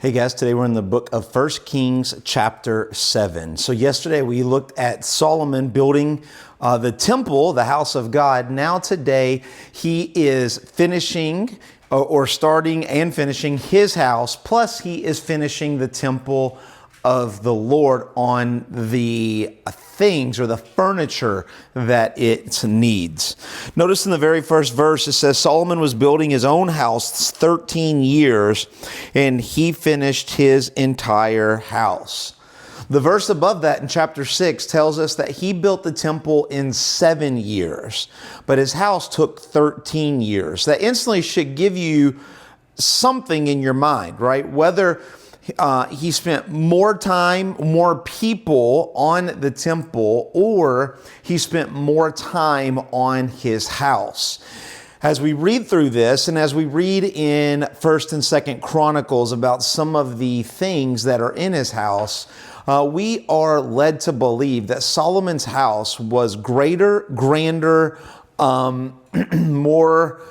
Hey guys, today we're in the book of 1 Kings chapter 7. So yesterday we looked at Solomon building the temple, the house of God. Now today he is finishing or starting and finishing his house, plus he is finishing the temple of the Lord on the things or the furniture that it needs. Notice in the very first verse, it says Solomon was building his own house 13 years and he finished his entire house. The verse above that in chapter 6 tells us that he built the temple in 7 years, but his house took 13 years. That instantly should give you something in your mind, right? Whether he spent more time, more people on the temple, or he spent more time on his house. As we read through this, and as we read in 1st and 2nd Chronicles about some of the things that are in his house, we are led to believe that Solomon's house was greater, grander, more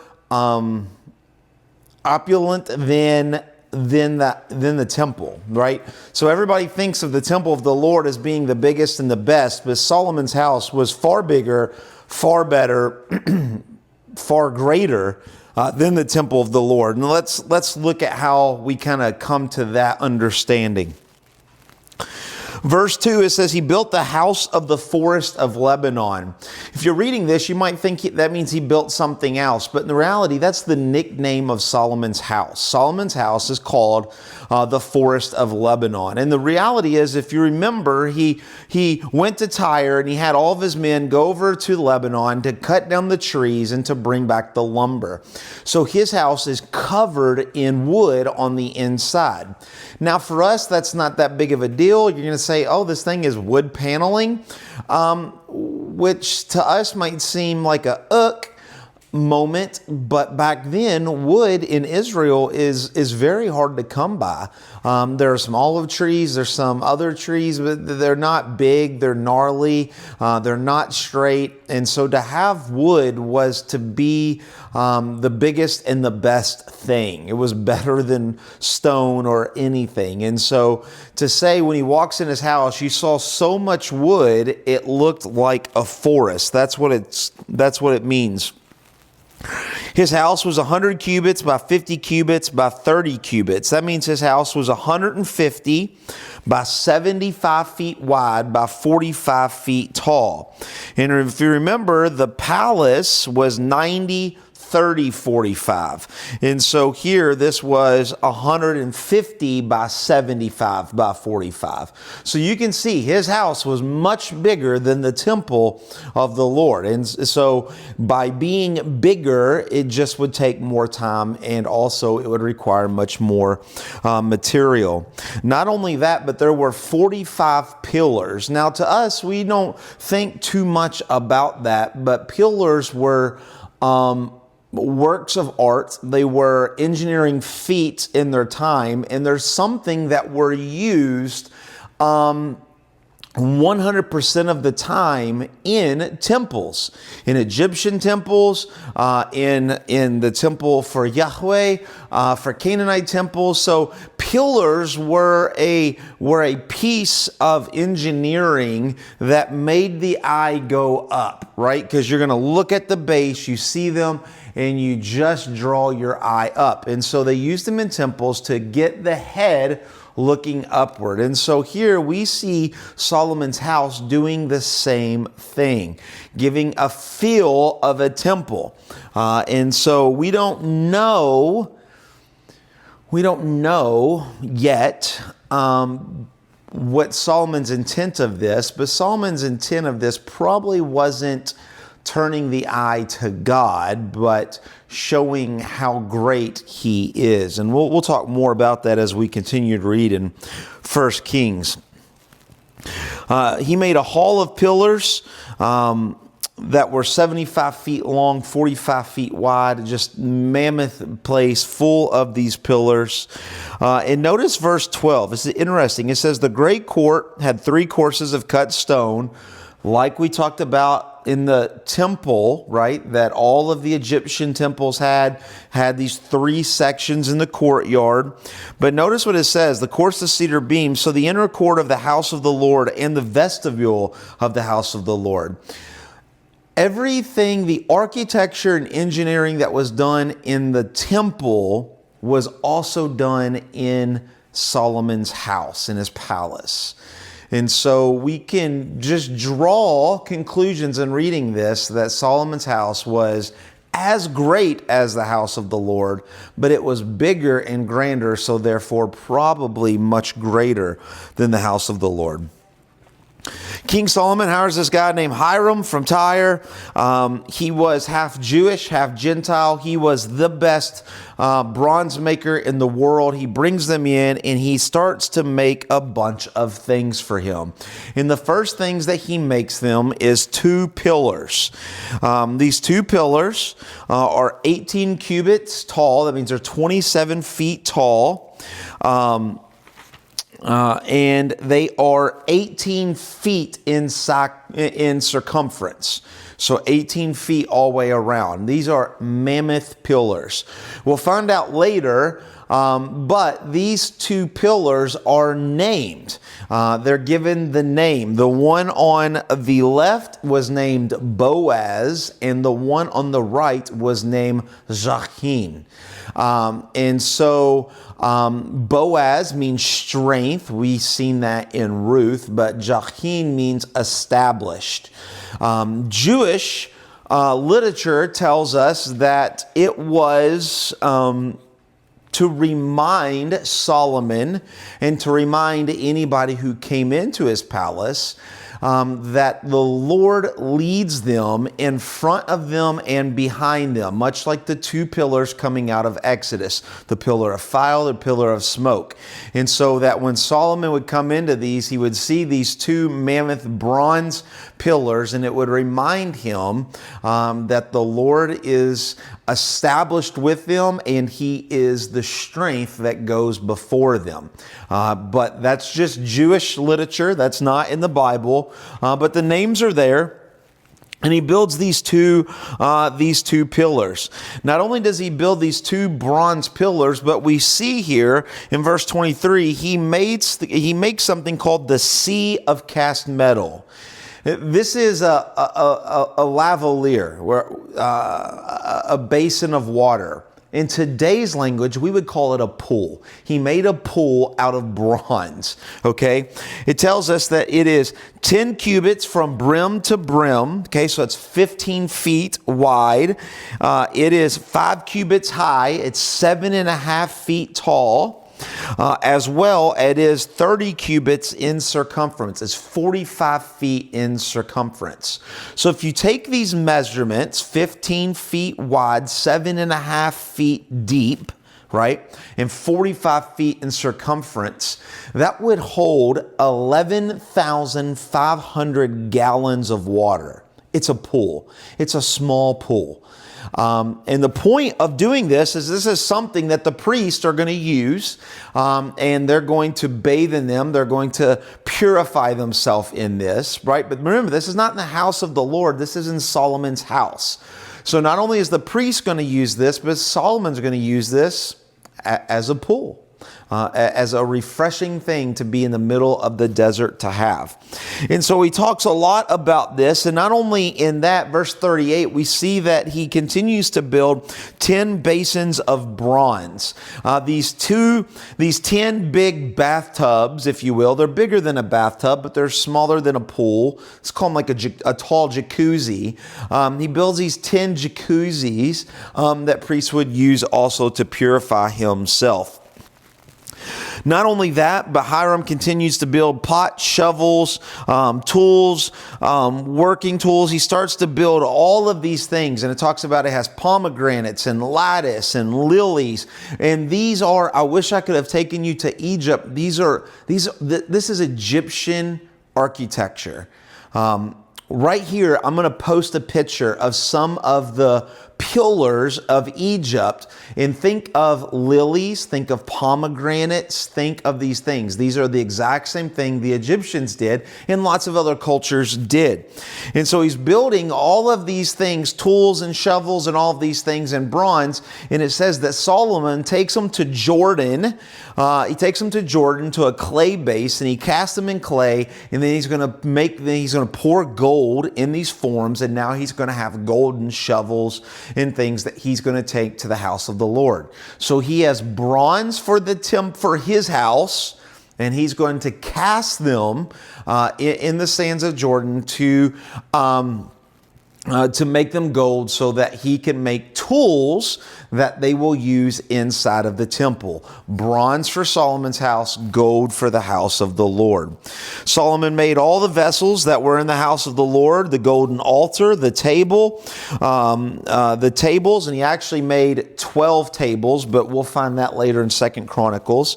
opulent than the temple, right? So everybody thinks of the temple of the Lord as being the biggest and the best, but Solomon's house was far bigger, far better, far greater than the temple of the Lord. And let's look at how we kind of come to that understanding. Verse 2, it says he built the house of the forest of Lebanon. If you're reading this, you might think that means he built something else, but in reality, that's the nickname of Solomon's house. Solomon's house is called the forest of Lebanon. And the reality is, if you remember, he went to Tyre and he had all of his men go over to Lebanon to cut down the trees and to bring back the lumber. So his house is covered in wood on the inside. Now for us, that's not that big of a deal. You're going to say, oh, this thing is wood paneling, which to us might seem like a moment, but back then wood in Israel is very hard to come by. There are some olive trees, there's some other trees, but they're not big, they're gnarly, they're not straight, and so to have wood was to be the biggest and the best thing. It was better than stone or anything. And so to say when he walks in his house, you saw so much wood, it looked like a forest. That's what it means. His house was 100 cubits by 50 cubits by 30 cubits. That means his house was 150 by 75 feet wide by 45 feet tall. And if you remember, the palace was 90, 30, 45. And so here, this was 150 by 75 by 45. So you can see his house was much bigger than the temple of the Lord. And so by being bigger, it just would take more time, and also it would require much more material. Not only that, but there were 45 pillars. Now to us, we don't think too much about that, but pillars were works of art. They were engineering feats in their time, and there's something that were used 100% of the time in temples, in Egyptian temples, in the temple for Yahweh, for Canaanite temples. So pillars were a piece of engineering that made the eye go up, right? Because you're going to look at the base, you see them, and you just draw your eye up. And so they used them in temples to get the head looking upward. And so here we see Solomon's house doing the same thing, giving a feel of a temple. And so we don't know yet what Solomon's intent of this, but Solomon's intent of this probably wasn't turning the eye to God, but showing how great he is. And we'll talk more about that as we continue to read in 1 Kings. He made a hall of pillars that were 75 feet long, 45 feet wide, just mammoth place full of these pillars. And notice verse 12. It's interesting. It says the great court had 3 courses of cut stone, like we talked about in the temple, right, that all of the Egyptian temples had these 3 sections in the courtyard. But notice what it says, the courts of cedar beams, so the inner court of the house of the Lord and the vestibule of the house of the Lord. Everything, the architecture and engineering that was done in the temple was also done in Solomon's house, in his palace. And so we can just draw conclusions in reading this that Solomon's house was as great as the house of the Lord, but it was bigger and grander, so therefore probably much greater than the house of the Lord. King Solomon hires this guy named Hiram from Tyre. He was half Jewish, half Gentile. He was the best bronze maker in the world. He brings them in and he starts to make a bunch of things for him. And the first things that he makes them is 2 pillars. These 2 pillars are 18 cubits tall. That means they're 27 feet tall. And they are 18 feet in circumference. So 18 feet all the way around. These are mammoth pillars. We'll find out later, but these 2 pillars are named. They're given the name. The one on the left was named Boaz, and the one on the right was named Jachin. And so Boaz means strength. We've seen that in Ruth, but Jachin means established. Jewish literature tells us that it was to remind Solomon and to remind anybody who came into his palace that the Lord leads them in front of them and behind them, much like the 2 pillars coming out of Exodus, the pillar of fire, the pillar of smoke. And so that when Solomon would come into these, he would see these 2 mammoth bronze pillars, and it would remind him that the Lord is established with them and he is the strength that goes before them. But that's just Jewish literature. That's not in the Bible. But the names are there. And he builds these two pillars. Not only does he build these 2 bronze pillars, but we see here in verse 23, he makes something called the Sea of Cast Metal. This is a lavalier, a basin of water. In today's language, we would call it a pool. He made a pool out of bronze, okay? It tells us that it is 10 cubits from brim to brim, okay? So it's 15 feet wide. It is 5 cubits high. It's 7.5 feet tall. As well, it is 30 cubits in circumference. It's 45 feet in circumference. So if you take these measurements, 15 feet wide, 7.5 feet deep, right, and 45 feet in circumference, that would hold 11,500 gallons of water. It's a pool. It's a small pool. And the point of doing this is something that the priests are going to use, and they're going to bathe in them. They're going to purify themselves in this, right? But remember, this is not in the house of the Lord. This is in Solomon's house. So not only is the priest going to use this, but Solomon's going to use this as a pool. As a refreshing thing to be in the middle of the desert to have. And so he talks a lot about this. And not only in that, verse 38, we see that he continues to build 10 basins of bronze. These 10 big bathtubs, if you will, they're bigger than a bathtub, but they're smaller than a pool. It's called like a tall jacuzzi. He builds these 10 jacuzzis that priests would use also to purify himself. Not only that, but Hiram continues to build pots, shovels, tools, working tools. He starts to build all of these things, and it talks about it has pomegranates and lattice and lilies. And these are, I wish I could have taken you to Egypt. This is Egyptian architecture. Right here, I'm going to post a picture of some of the pillars of Egypt. And think of lilies, think of pomegranates, think of these things. These are the exact same thing the Egyptians did and lots of other cultures did. And so he's building all of these things, tools and shovels and all of these things in bronze. And it says that Solomon takes them to Jordan. He takes them to Jordan to a clay base, and he casts them in clay, and then he's going to pour gold in these forms, and now he's going to have golden shovels and things that he's going to take to the house of the Lord. So he has bronze for his house, and he's going to cast them in the sands of Jordan to make them gold so that he can make tools that they will use inside of the temple. Bronze for Solomon's house, gold for the house of the Lord. Solomon made all the vessels that were in the house of the Lord, the golden altar, the table, the tables, and he actually made 12 tables, but we'll find that later in 2 Chronicles.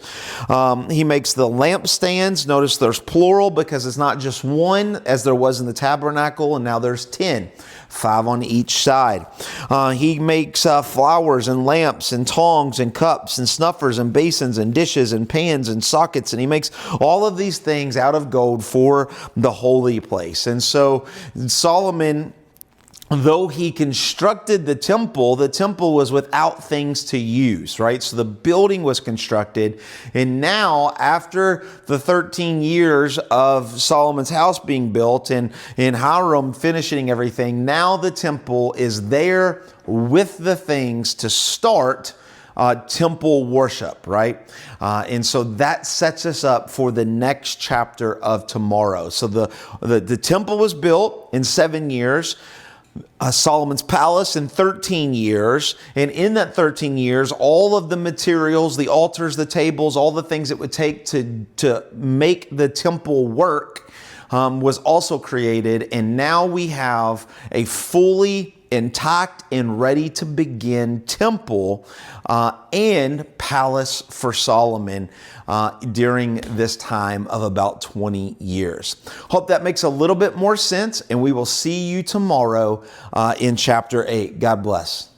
He makes the lampstands. Notice there's plural because it's not just one as there was in the tabernacle, and now there's 10. 5 on each side. He makes flowers and lamps and tongs and cups and snuffers and basins and dishes and pans and sockets. And he makes all of these things out of gold for the holy place. And so Solomon, though he constructed the temple was without things to use, right? So the building was constructed. And now, after the 13 years of Solomon's house being built and Hiram finishing everything, now the temple is there with the things to start temple worship, right? And so that sets us up for the next chapter of tomorrow. So the temple was built in 7 years. Solomon's palace in 13 years. And in that 13 years, all of the materials, the altars, the tables, all the things it would take to make the temple work was also created. And now we have a fully intact and ready to begin temple and palace for Solomon during this time of about 20 years. Hope that makes a little bit more sense, and we will see you tomorrow in chapter 8. God bless.